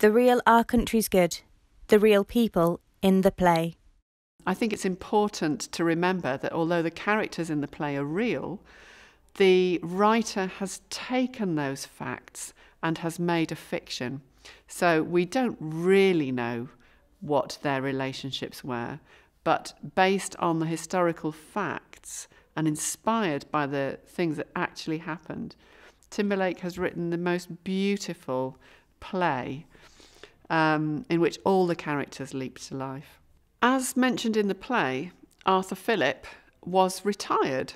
The real Our Country's Good, the real people in the play. I think it's important to remember that although the characters in the play are real, the writer has taken those facts and has made a fiction. So we don't really know what their relationships were, but based on the historical facts and inspired by the things that actually happened, Timberlake has written the most beautiful play in which all the characters leap to life. As mentioned in the play, Arthur Phillip was retired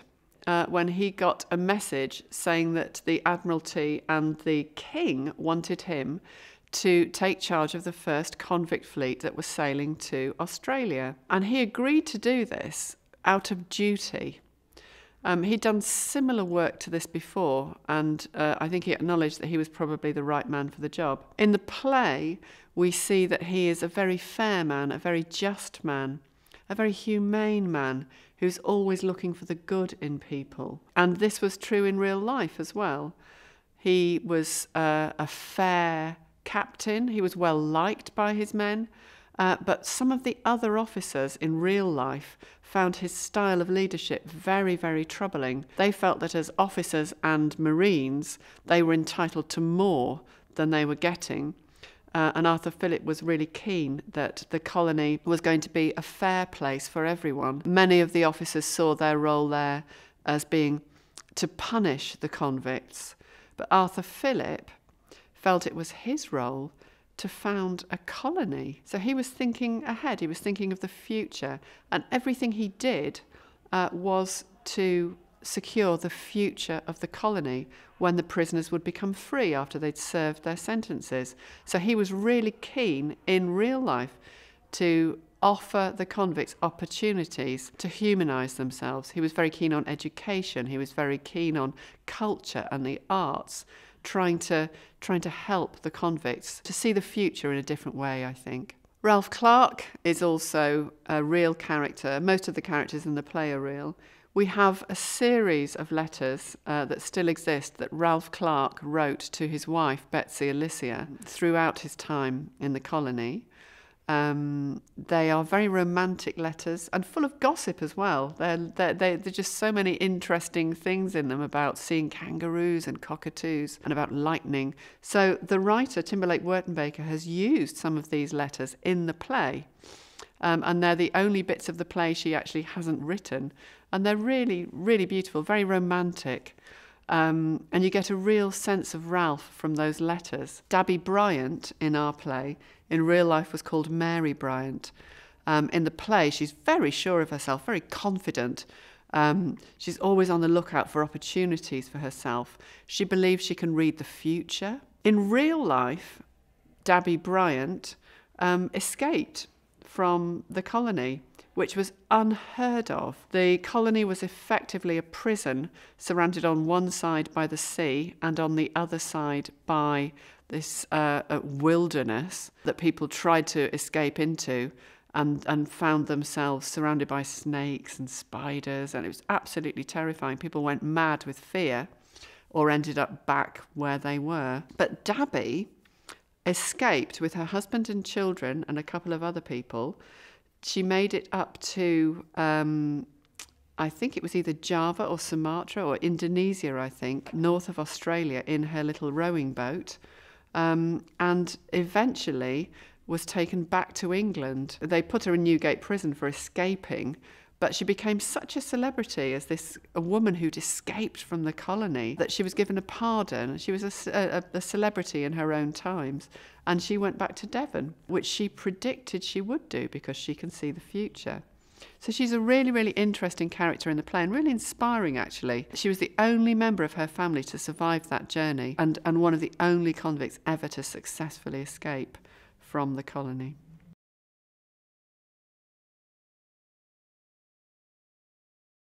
when he got a message saying that the Admiralty and the King wanted him to take charge of the first convict fleet that was sailing to Australia. And he agreed to do this out of duty. He'd done similar work to this before, and I think he acknowledged that he was probably the right man for the job. In the play, we see that he is a very fair man, a very just man, a very humane man who's always looking for the good in people. And this was true in real life as well. He was a fair captain. He was well liked by his men. But some of the other officers in real life found his style of leadership very, very troubling. They felt that as officers and Marines, they were entitled to more than they were getting. And Arthur Phillip was really keen that the colony was going to be a fair place for everyone. Many of the officers saw their role there as being to punish the convicts. But Arthur Phillip felt it was his role to found a colony. So he was thinking ahead, he was thinking of the future, and everything he did was to secure the future of the colony when the prisoners would become free after they'd served their sentences. So he was really keen in real life to offer the convicts opportunities to humanise themselves. He was very keen on education, he was very keen on culture and the arts, trying to help the convicts to see the future in a different way, I think. Ralph Clark is also a real character. Most of the characters in the play are real. We have a series of letters that still exist that Ralph Clark wrote to his wife, Betsy Alicia, throughout his time in the colony. They are very romantic letters and full of gossip as well. There's just so many interesting things in them about seeing kangaroos and cockatoos and about lightning. So the writer, Timberlake Wertenbaker, has used some of these letters in the play. And they're the only bits of the play she actually hasn't written. And they're really, really beautiful, very romantic. And you get a real sense of Ralph from those letters. Dabby Bryant in our play, in real life, was called Mary Bryant. In the play, she's very sure of herself, very confident. She's always on the lookout for opportunities for herself. She believes she can read the future. In real life, Dabby Bryant escaped from the colony, which was unheard of. The colony was effectively a prison surrounded on one side by the sea and on the other side by this wilderness that people tried to escape into and found themselves surrounded by snakes and spiders, and it was absolutely terrifying. People went mad with fear or ended up back where they were. But Dabby escaped with her husband and children and a couple of other people. She made it up to, I think it was either Java or Sumatra or Indonesia, I think, north of Australia in her little rowing boat, and eventually was taken back to England. They put her in Newgate prison for escaping, but she became such a celebrity as a woman who'd escaped from the colony that she was given a pardon. She was a celebrity in her own times, and she went back to Devon, which she predicted she would do because she can see the future. So she's a really, really interesting character in the play and really inspiring, actually. She was the only member of her family to survive that journey and one of the only convicts ever to successfully escape from the colony.